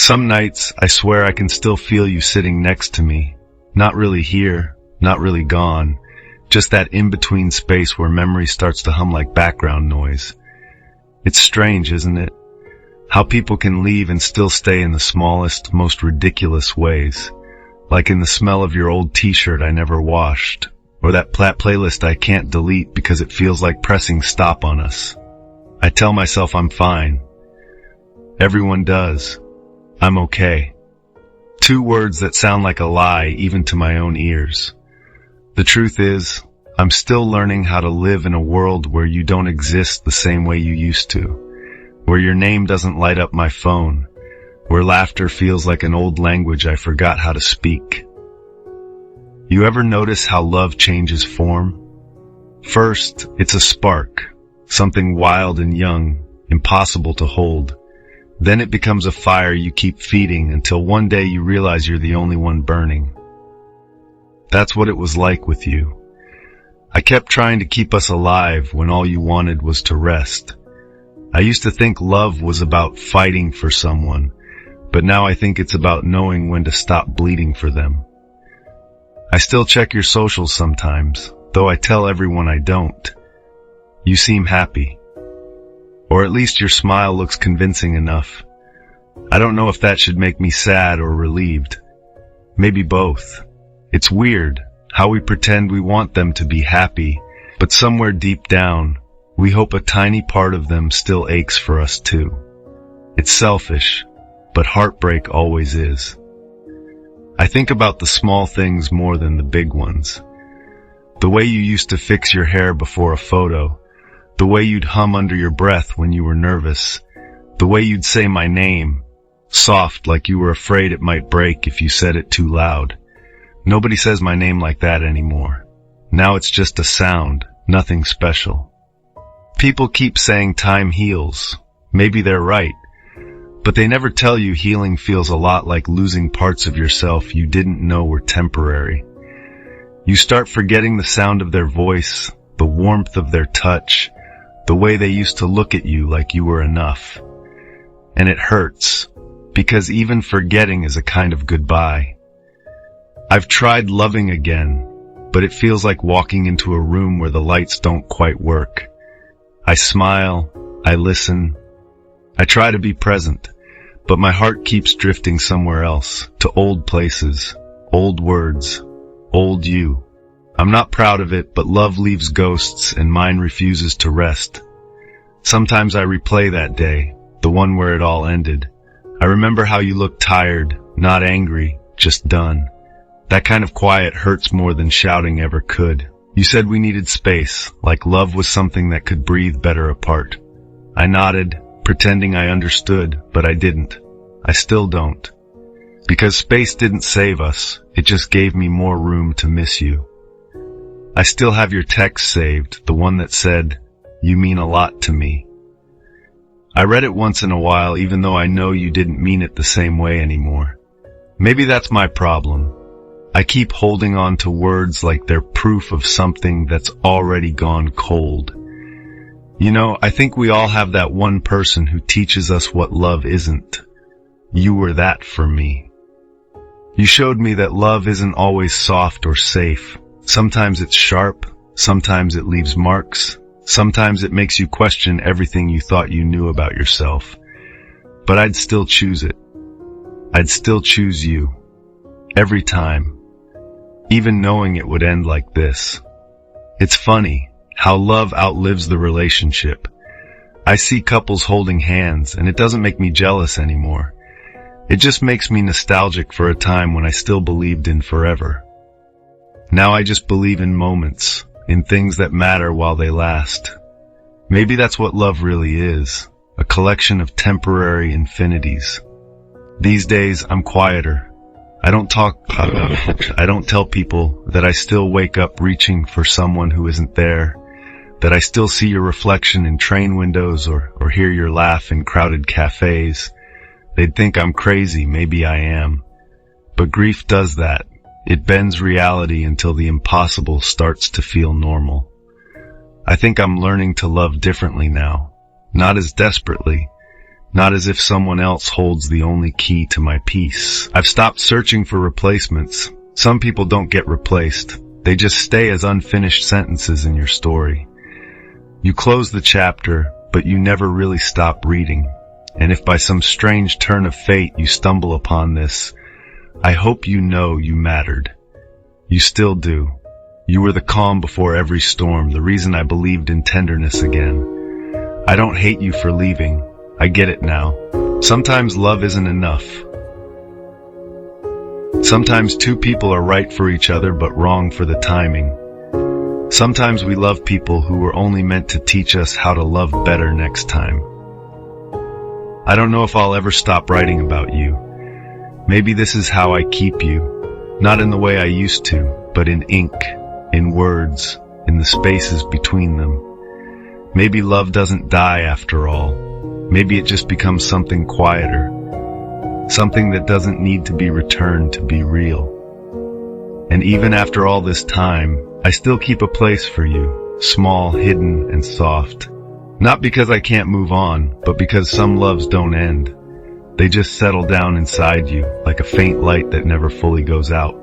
Some nights, I swear I can still feel you sitting next to me. Not really here, not really gone. Just that in-between space where memory starts to hum like background noise. It's strange, isn't it? How people can leave and still stay in the smallest, most ridiculous ways. Like in the smell of your old t-shirt I never washed. Or that playlist I can't delete because it feels like pressing stop on us. I tell myself I'm fine. Everyone does. I'm okay. Two words that sound like a lie even to my own ears. The truth is, I'm still learning how to live in a world where you don't exist the same way you used to. Where your name doesn't light up my phone. Where laughter feels like an old language I forgot how to speak. You ever notice how love changes form? First, it's a spark, something wild and young, impossible to hold. Then it becomes a fire you keep feeding until one day you realize you're the only one burning. That's what it was like with you. I kept trying to keep us alive when all you wanted was to rest. I used to think love was about fighting for someone, but now I think it's about knowing when to stop bleeding for them. I still check your socials sometimes, though I tell everyone I don't. You seem happy. Or at least your smile looks convincing enough. I don't know if that should make me sad or relieved. Maybe both. It's weird how we pretend we want them to be happy, but somewhere deep down, we hope a tiny part of them still aches for us too. It's selfish, but heartbreak always is. I think about the small things more than the big ones. The way you used to fix your hair before a photo, the way you'd hum under your breath when you were nervous, the way you'd say my name, soft like you were afraid it might break if you said it too loud. Nobody says my name like that anymore. Now it's just a sound, nothing special. People keep saying time heals. Maybe they're right. But they never tell you healing feels a lot like losing parts of yourself you didn't know were temporary. You start forgetting the sound of their voice, the warmth of their touch, the way they used to look at you like you were enough. And it hurts, because even forgetting is a kind of goodbye. I've tried loving again, but it feels like walking into a room where the lights don't quite work. I smile, I listen, I try to be present, but my heart keeps drifting somewhere else, to old places, old words, old you. I'm not proud of it, but love leaves ghosts and mine refuses to rest. Sometimes I replay that day, the one where it all ended. I remember how you looked tired, not angry, just done. That kind of quiet hurts more than shouting ever could. You said we needed space, like love was something that could breathe better apart. I nodded, pretending I understood, but I didn't. I still don't. Because space didn't save us, it just gave me more room to miss you. I still have your text saved, the one that said, "You mean a lot to me." I read it once in a while, even though I know you didn't mean it the same way anymore. Maybe that's my problem. I keep holding on to words like they're proof of something that's already gone cold. You know, I think we all have that one person who teaches us what love isn't. You were that for me. You showed me that love isn't always soft or safe. Sometimes it's sharp, sometimes it leaves marks, sometimes it makes you question everything you thought you knew about yourself. But I'd still choose it. I'd still choose you. Every time. Even knowing it would end like this. It's funny how love outlives the relationship. I see couples holding hands, and it doesn't make me jealous anymore. It just makes me nostalgic for a time when I still believed in forever. Now I just believe in moments, in things that matter while they last. Maybe that's what love really is, a collection of temporary infinities. These days, I'm quieter. I don't talk about it. I don't tell people that I still wake up reaching for someone who isn't there, that I still see your reflection in train windows or hear your laugh in crowded cafes. They'd think I'm crazy, maybe I am. But grief does that. It bends reality until the impossible starts to feel normal. I think I'm learning to love differently now. Not as desperately. not as if someone else holds the only key to my peace. I've stopped searching for replacements. Some people don't get replaced. They just stay as unfinished sentences in your story. You close the chapter, but you never really stop reading. And if by some strange turn of fate you stumble upon this, I hope you know you mattered. You still do. You were the calm before every storm, the reason I believed in tenderness again. I don't hate you for leaving. I get it now. Sometimes love isn't enough. Sometimes two people are right for each other but wrong for the timing. Sometimes we love people who were only meant to teach us how to love better next time. I don't know if I'll ever stop writing about you. Maybe this is how I keep you. Not in the way I used to, but in ink, in words, in the spaces between them. Maybe love doesn't die after all. Maybe it just becomes something quieter. Something that doesn't need to be returned to be real. And even after all this time, I still keep a place for you, small, hidden, and soft. Not because I can't move on, but because some loves don't end. They just settle down inside you, like a faint light that never fully goes out.